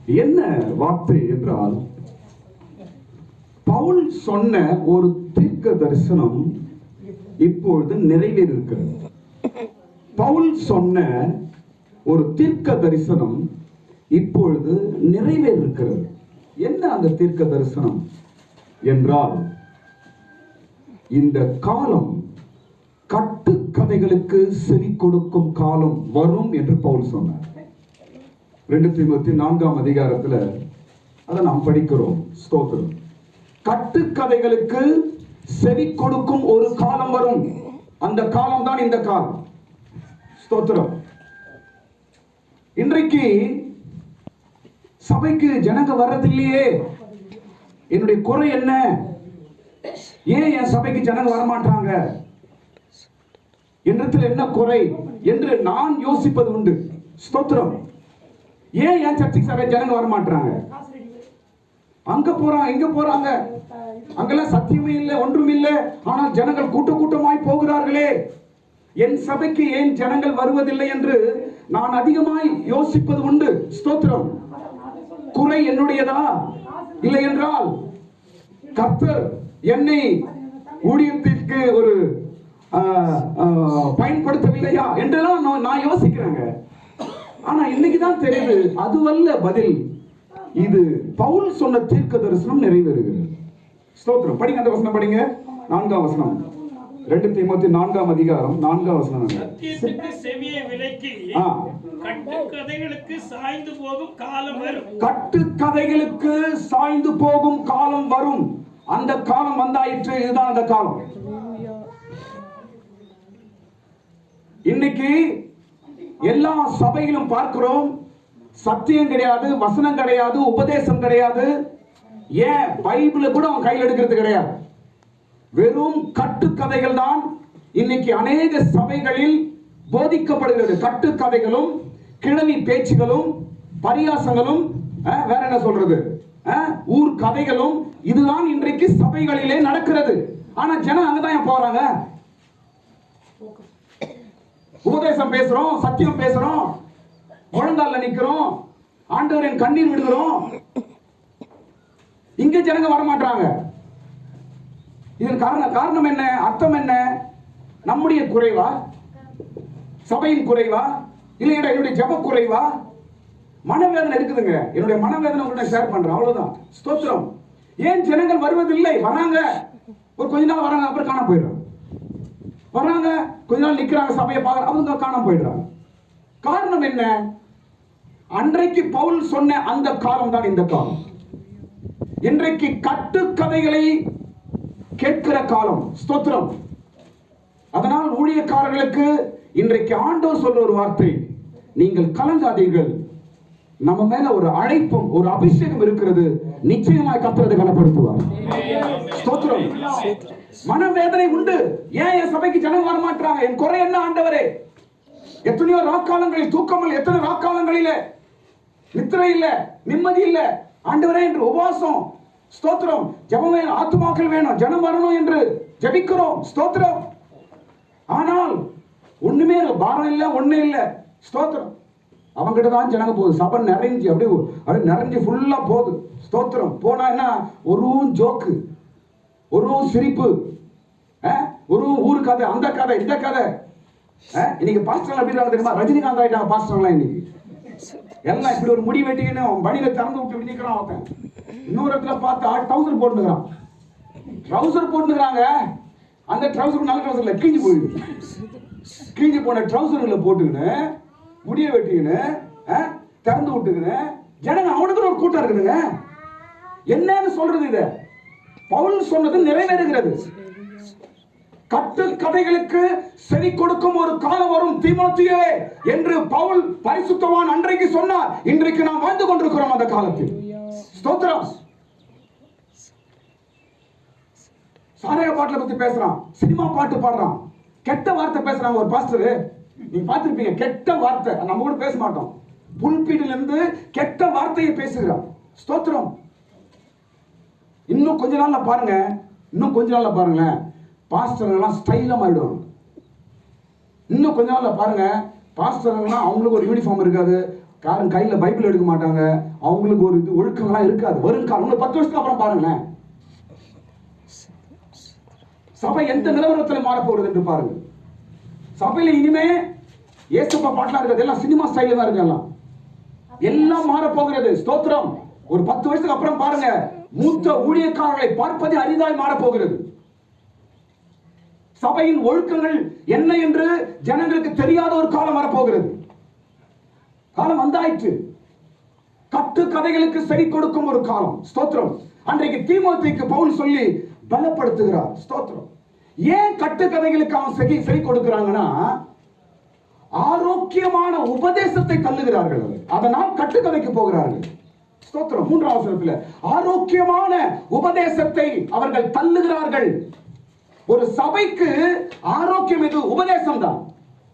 என்ன வார்த்தை என்றால், பவுல் சொன்ன ஒரு தீர்க்க தரிசனம் இப்பொழுது நிறைவேறிருக்கிறது. பவுல் சொன்ன ஒரு தீர்க்க தரிசனம் இப்பொழுது நிறைவேறிருக்கிறது. என்ன அந்த தீர்க்க தரிசனம் என்றால், இந்த காலம் கட்டுக்கதைகளுக்கு செவி கொடுக்கும் காலம் வரும் என்று பவுல் சொன்னார். 2 தீமோத்தேயு 4ஆம் அதிகாரத்தில் அதை நாம் படிக்கிறோம். ஸ்தோத்திரம். கட்டுக்கதைகளுக்கு செவி கொடுக்கும் ஒரு காலம் வரும். அந்த காலம் தான் இந்த காலம். ஸ்தோத்திரம். இன்றைக்கு சபைக்கு ஜனங்க வர்றதில்லையே, என்னுடைய குறை என்ன? ஏன் என் சபைக்கு ஜனங்க வரமாட்டாங்க? என்னிடத்தில் என்ன குறை என்று நான் யோசிப்பது உண்டு. ஸ்தோத்திரம். ஏன் என் சர்ச்சைக்கு சபை ஜனங்க வரமாட்டாங்க? அங்க போறாங்க, இங்க போறாங்க, அங்கெல்லாம் சத்தியமே இல்லை, ஒன்றும் இல்லை, ஆனால் ஜனங்கள் கூட்டமாய் போகிறார்களே, என் சபைக்கு ஏன் ஜனங்கள் வருவதில்லை என்று நான் அதிகமாய் யோசிப்பது உண்டு. ஸ்தோத்திரம். குறை என்னுடையதா? இல்லை என்றால் கர்த்தர் என்னை ஊழியத்திற்கு ஒரு பயன்படுத்தவில்லையா என்றெல்லாம் நான் யோசிக்கிறேங்க. ஆனா இன்னைக்குதான் தெரியுது அதுவல்ல பதில். இது பவுல் சொன்ன தீர்க்க தரிசனம் நிறைவேறுகிறது. ஸ்தோத்திரம். படிங்க, அந்த வசனம் படிங்க. 4ஆம் வசனம். 2 தீமோத்தேயு 4ஆம் அதிகாரம் 4ஆம் வசனம். சத்தியத்துக்கு செவியை விலக்கி கட்டுக்கதைகளுக்கு சாய்ந்து போகும் காலம் வரும். கட்டுக்கதைகளுக்கு சாய்ந்து போகும் காலம் வரும். அந்த காலம் வந்தாயிற்று. இதுதான் அந்த காலம். இன்னைக்கு எல்லா சபையிலும் பார்க்கிறோம், சத்தியம் கிடையாது, வசனம் கிடையாது, உபதேசம் கிடையாது. ஏன் பைபிளை கூட அவன் கையில் எடுக்கிறது கிடையாது. வெறும் கட்டுக்கதைகள் தான் இன்னைக்கு அநேக சபைகளில் போதிக்கப்படுகிறது. கட்டுக்கதைகளும் கிழவி பேச்சுகளும் பரியாசங்களும், வேற என்ன சொல்றது, ஊர் கதைகளும், இதுதான் இன்றைக்கு சபைகளிலே நடக்கிறது. ஆனா ஜனம் அங்கதான் போறாங்க. உபதேசம் பேசுறோம், சத்தியம் பேசுறோம், முழங்கால நிக்கிறோம், ஆண்டவரின் கண்ணீர் விடுகிறோம், இங்க ஜனங்க வரமாட்டாங்க. இதன் காரணம் என்ன? அர்த்தம் என்ன? நம்முடைய குறைவா? சபையின் குறைவா? இல்லை என்னுடைய ஜப குறைவா? மனவேதனை இருக்குதுங்க. என்னுடைய மனவேதனை உங்கள்கிட்ட ஷேர் பண்றேன், அவ்வளவுதான். ஸ்தோத்திரம். ஏன் ஜனங்கள் வருவதில்லை? வராங்க, ஒரு கொஞ்ச நாள் வராங்க, அப்புறம் காணாம போயிடுறாங்க. வராங்க, கொஞ்ச நாள் நிக்கிறாங்க, சபையை பார்க்க, அவங்க காணாம போயிடுறாங்க. காரணம் என்ன? அன்றைக்கு பவுல் சொன்ன அந்த காலம் தான் இந்த காலம். இன்றைக்கு கட்டுக்கதைகளை கேட்கிற காலம். ஸ்தோத்திரம். அதனால் ஊழியக்காரர்களுக்கு இன்றைக்கு ஆண்டவர் சொல்ற ஒரு வார்த்தை, நீங்கள் கலங்காதீர்கள், நம்ம மேல ஒரு அழைப்பும் ஒரு அபிஷேகம் இருக்கிறது, நிச்சயமாய் கர்த்தரை கனப்படுத்துவார். ஸ்தோத்திரம். மனவேதனை உண்டு. ஏன் என் சபைக்கு ஜனம் வர மாட்டாங்க? என் குறை என்ன ஆண்டவரே? எத்தனையோ ராக்காலங்களில் தூக்கம் இல்லை, எத்தனை ராக்காலங்களிலே நித்திரை இல்லை, நிம்மதி இல்லை ஆண்டவரே என்று உபவாசம். ஸ்தோத்திரம். ஜெபம் வேணும், ஆத்துமாக்கள் வேணும், ஜனம் வரணும் என்று ஜெபிக்கிறோம். ஸ்தோத்திரம். ஆனால் ஒண்ணுமே இல்லை, பாரம் இல்லை, ஒண்ணு இல்லை. ஸ்தோத்திரம். அவங்கிட்ட தான் ஜனங்க போகுது. சபை நிறைஞ்சு அப்படியே நிறைஞ்சு ஃபுல்லா போகுது. ஸ்தோத்திரம். போனா என்ன? ஒரு ஜோக்கு, ஒரு சிரிப்பு, ஒரு ஊரு கதை, அந்த கதை, இந்த கதை. இன்னைக்கு பாஸ்டர் எப்படி தெரியுமா? ரஜினிகாந்த் ஆயிட்டாங்க பாஸ்டர்லாம். இன்னைக்கு எல்லாம் இப்படி ஒரு முடி வெட்டிக்கணும், வடியில திறந்து விட்டு நிக்கிறான் ஒருத்தன். இன்னொரு இடத்துல பார்த்தா ட்ரௌசர் போட்டுக்கிறான். ட்ரௌசர் போட்டுக்கிறாங்க. அந்த ட்ரௌசர் நல்ல ட்ரௌசர் இல்லை, கிழிஞ்சு போயிடுது. கிழிஞ்சு போன ட்ரௌசர்களை போட்டுக்கின்னு முடிய வெட்டிக்கின்னு திறந்து விட்டுக்கின்னு ஜனங்க அவனுக்கு ஒரு கூட்டம் இருக்குதுங்க. என்னன்னு சொல்றது? இத பவுல் சொன்னது நிறைவேறுகிறது. கட்டுக்கதைகளுக்கு செவி கொடுக்கும் ஒரு காலம் வரும் தீமோத்தேயுவே என்று பவுல் பரிசுத்தவான் அன்றைக்கு சொன்னார். இன்றைக்கு நாம் வாழ்ந்து கொண்டிருக்கிறோம் அந்த காலத்தில். ஸ்தோத்திரம். சாராய பாட்டுல பத்தி பேசுறான், சினிமா பாட்டு பாடுறான், கெட்ட வார்த்தை பேசுறாங்க. ஒரு பாஸ்டர் நீங்க பார்த்திருப்பீங்க, கெட்ட வார்த்தை. நம்ம கூட பேச மாட்டோம். புல்பீட்டில இருந்து கெட்ட வார்த்தையை பேசுகிறான். ஸ்தோத்திரம். இன்னும் கொஞ்ச நாள்ல பாருங்க, இன்னும் கொஞ்ச நாள்ல பாருங்களேன், பாஸ்டர்லாம் ஸ்டைலா மாறிடுவாங்க. இன்னும் கொஞ்ச நாள்ல பாருங்க, பாஸ்டர்லாம் அவங்களுக்கு ஒரு யூனிஃபார்ம் இருக்காது, காரன் கையில பைபிள் எடுக்க மாட்டாங்க, அவங்களுக்கு ஒரு இது ஒழுக்கங்கள்லாம் இருக்காது. வரும் காலம் 10 வருஷத்துக்கு அப்புறம் பாருங்களேன் சபை எந்த நிலவரத்தில் மாறப்போகிறது என்று பாருங்க. சபையில இனிமே ஏசப்பா பாட்டெல்லாம் இருக்கிறது எல்லாம் சினிமா ஸ்டைல தான் இருக்கு. எல்லாம் மாறப்போகிறது. ஸ்தோத்திரம். ஒரு 10 வருஷத்துக்கு அப்புறம் பாருங்க, மூத்த ஊழியக்காரர்களை பார்ப்பது அரிதாய் மாறப்போகிறது. சபையின் ஒழுக்கங்கள் என்ன என்று ஜனங்களுக்கு தெரியாத ஒரு காலம் வரப்போகிறது. காலம் வந்தாயிற்று. கட்டு கதைகளுக்கு செவி கொடுக்கும் ஒரு காலம். ஸ்தோத்திரம். அன்றைக்கு தீமோத்தேயுக்கு பவுல் சொல்லி பலப்படுத்துகிறார். ஸ்தோத்திரம். ஏன் கட்டு கதைகளுக்கு அவன் செவி கொடுக்கிறாங்கன்னா, ஆரோக்கியமான உபதேசத்தை தள்ளுகிறார்கள். அதனால் கட்டுக்கதைக்கு போகிறார்கள். ஸ்தோத்திரம். 3ஆம் வசனத்தில் ஆரோக்கியமான உபதேசத்தை அவர்கள் தள்ளுகிறார்கள். ஒரு சபைக்கு ஆரோக்கியம் இது உபதேசம் தான்.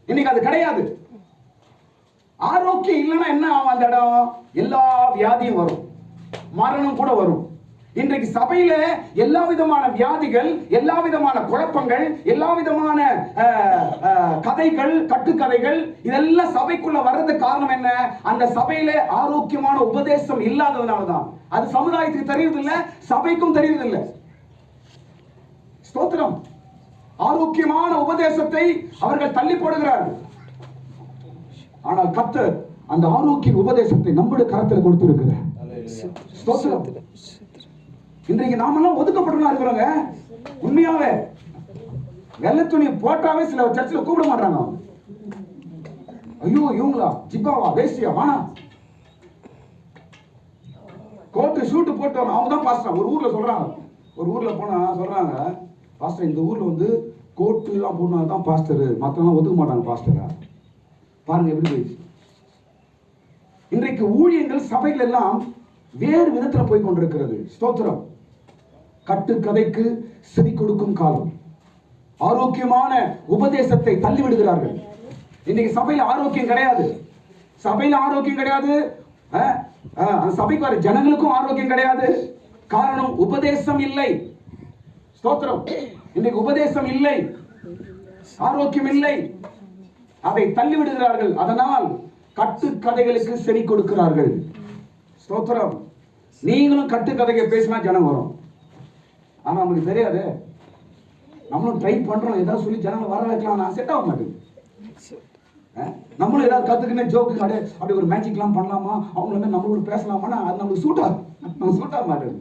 இன்னைக்கு அது கிடையாது. ஆரோக்கியம் இல்லைன்னா என்ன ஆகும்? அந்த இடம் எல்லா வியாதியும் வரும், மரணம் கூட வரும். இன்றைக்கு சபையில எல்லா விதமான வியாதிகள், எல்லா விதமான குழப்பங்கள், எல்லா விதமான கதைகள், கட்டுக்கதைகள், இதெல்லாம் சபைக்குள்ள வர்றதுக்கு காரணம் என்ன? அந்த சபையில ஆரோக்கியமான உபதேசம் இல்லாததுனாலதான். அது சமுதாயத்துக்கு தெரியுதில்லை, சபைக்கும் தெரியுதில்லை. ஸ்தோத்திரம். ஆரோக்கியமான உபதேசத்தை அவர்கள் தள்ளி போடுகிறார்கள். ஆனால் கர்த்தர் அந்த ஆரோக்கிய உபதேசத்தை நம்முடைய கரத்தில் கொடுத்திருக்கிறார். ஸ்தோத்திரம். இன்றைக்கு நாமெல்லாம் ஒதுக்கப்பட்டவங்களா இருக்கிறோங்க. உண்மையாவே வெள்ளை துணி போட்டாவே சில சர்ச்சில் கூப்பிட மாட்டாங்க. ஐயோ இவங்களா ஜிப்பாவா வேஷ்டியா வானா கோட்டு ஷூட்டு போட்டு அவங்க தான் பாஸ்டர். ஒரு ஊர்ல சொல்றாங்க, ஒரு ஊர்ல போனா சொல்றாங்க, பாஸ்டர் இந்த ஊர்ல வந்து கோட்டு எல்லாம் போடுனா தான் பாஸ்டர், மற்றவங்க ஒதுக்க மாட்டாங்க பாஸ்டரா. பாருங்க எப்படி போயிடுச்சு. இன்றைக்கு ஊழியங்கள் சபைகள் எல்லாம் வேறு விதத்துல போய் கொண்டிருக்கிறது. ஸ்தோத்திரம். கட்டுக்கதைக்கு செவி கொடுக்கும் காலம். ஆரோக்கியமான உபதேசத்தை தள்ளி விடுகிறார்கள். இன்னைக்கு சபையில ஆரோக்கியம் கிடையாது. சபையில ஆரோக்கியம் கிடையாது. சபைக்கு வர ஜனங்களுக்கும் ஆரோக்கியம் கிடையாது. காரணம் உபதேசம் இல்லை. ஸ்தோத்திரம். இன்னைக்கு உபதேசம் இல்லை, ஆரோக்கியம் இல்லை. அதை தள்ளி விடுகிறார்கள். அதனால் கட்டுக்கதைகளுக்கு செவி கொடுக்கிறார்கள். ஸ்தோத்திரம். நீங்களும் கட்டுக்கதையை பேசினா ஜனம் வரும். ஆனா நமக்கு தெரியாது. நம்மளும் ட்ரை பண்றோம், ஏதாவது சொல்லி ஜனங்களை வர வைக்கலாம், செட் ஆக மாட்டேங்குது. நம்மளும் ஏதாவது கத்துக்கின்னு ஜோக்கு அப்படி ஒரு மேஜிக்லாம் பண்ணலாமா, அவங்கள நம்மளோட பேசலாமா, அது நமக்கு சூட் ஆக மாட்டேங்குது.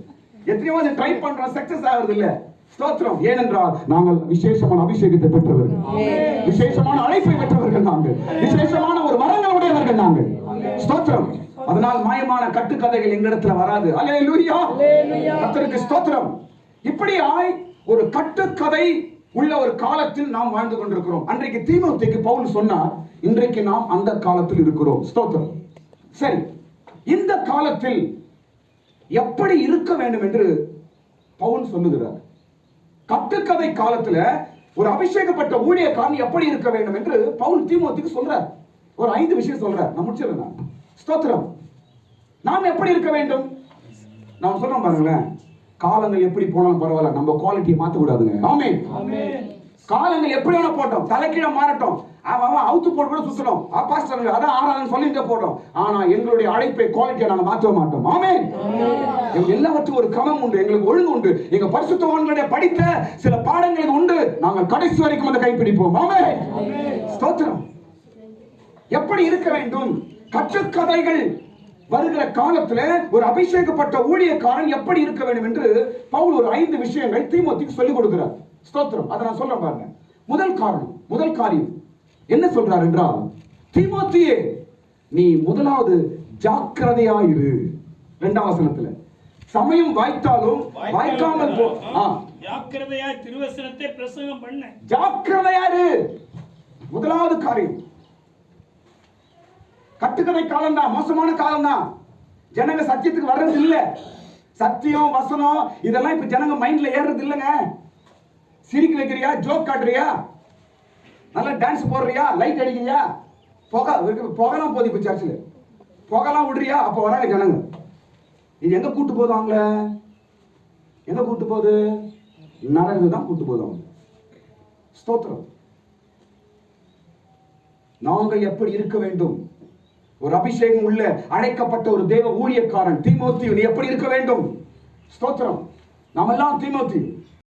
எத்தனையோ அதை ட்ரை பண்றோம், சக்சஸ் ஆகுறது இல்ல. ஸ்தோத்திரம். ஏனென்றால் நாங்கள் விசேஷமான அபிஷேகத்தை பெற்றவர்கள், விசேஷமான அழைப்பை பெற்றவர்கள், நாங்கள் விசேஷமான ஒரு வரங்கள் உடையவர்கள் நாங்கள். ஸ்தோத்திரம். அதனால் மாயமான கட்டுக்கதைகள் எங்களிடத்துல வராது. அல்லேலூயா. கர்த்தருக்கு ஸ்தோத்திரம். இப்படியாய் ஒரு கட்டுக்கதை உள்ள ஒரு காலத்தில் நாம் வாழ்ந்து கொண்டிருக்கிறோம். அன்றைக்கு தீமோத்தேயுக்கு பவுல் சொன்னார், இன்றைக்கு நாம் அந்த காலத்தில் இருக்கிறோம். ஸ்தோத்திரம். சரி, இந்த காலத்தில் எப்படி இருக்க வேண்டும் என்று பவுல் சொல்லுகிறார். கட்டுக்கதை காலத்துல ஒரு அபிஷேகப்பட்ட ஊழியக்காரன் எப்படி இருக்க வேண்டும் என்று பவுல் தீமோத்தேயுக்கு சொல்றார். ஒரு 5 விஷயம் சொல்றார். நான் முடிச்சிடுறேன். ஸ்தோத்திரம். நாம் எப்படி இருக்க வேண்டும்? நான் சொல்றேன் பாருங்களேன். காலங்கள் எப்படி போனாலும் பரவாயில்ல, நம்ம குவாலிட்டியை மாத்த கூடாதுங்க. ஆமென். காலங்கள் எப்படி வேணா போட்டோம், தலைக்கீழ மாறட்டும், அவன் அவுத்து போட்டு கூட சுத்தணும், பாஸ்டர் அதான் ஆறாதுன்னு சொல்லிட்டு போட்டோம். ஆனா எங்களுடைய அழைப்பை குவாலிட்டியை நாங்க மாற்ற மாட்டோம். ஆமென். எல்லாவற்றுக்கும் ஒரு கிரமம் உண்டு, எங்களுக்கு ஒழுங்கு உண்டு. எங்க பரிசுத்தவான்களுடைய படித்த சில பாடங்களுக்கு உண்டு. நாங்கள் கடைசி வரைக்கும் அதை கைப்பிடிப்போம். ஆமென். ஸ்தோத்திரம். எப்படி இருக்க வேண்டும்? கட்டுக்கதைகள் வருகிற காலத்துல ஒரு அபிஷேகப்பட்ட ஊழியக்காரன் எப்படி இருக்க வேண்டும் என்று பவுல் ஒரு 5 விஷயங்கள் தீமோத்தேயுக்கு சொல்லிக் கொடுக்கிறார். ஸ்தோத்திரம். அதை நான் சொல்றேன் பாருங்க. முதல் காரியம் என்ன சொல்றார் என்றால், தீமோத்தேயே நீ முதலாவது ஜாக்கிரதையாயிரு. 2ஆம் வசனத்துல சமயம் வாய்த்தாலும் வாய்க்காமல் போ. ஜாக்கிரதையாய் திருவசனத்தை பிரசங்கம் பண்ண. ஜாக்கிரதையாயிரு. முதலாவது காரியம். கட்டுக்கதை காலம் தான், மோசமான காலம் தான். ஜனங்க சத்தியத்துக்கு வர்றது இல்ல. சத்தியம் வசனம் இதெல்லாம் இப்ப ஜனங்க மைண்ட்ல ஏறது இல்லைங்க. சிரிக்க வைக்கிறியா, ஜோக் காட்டுறியா, நல்லா டான்ஸ் போடுறியா, லைட் அடிக்கிறியா, புகைலாம் போகுது இப்ப சர்ச்சில், புகைலாம் விடுறியா, அப்ப வராங்க ஜனங்க. இது எங்க கூட்டு போதும்? அவங்கள எங்க கூட்டு போகுது? நரகத்துக்கு தான் கூட்டு போதும் அவங்க. ஸ்தோத்திரம். நாங்கள் எப்படி இருக்க வேண்டும்? ஒரு அபிஷேகம் உள்ள அழைக்கப்பட்ட ஒரு தேவ ஊழியக்காரன் தீமோத்தேயு நீ எப்படி இருக்க வேண்டும்? ஸ்தோத்திரம். நாமெல்லாம் தீமோத்தேயு.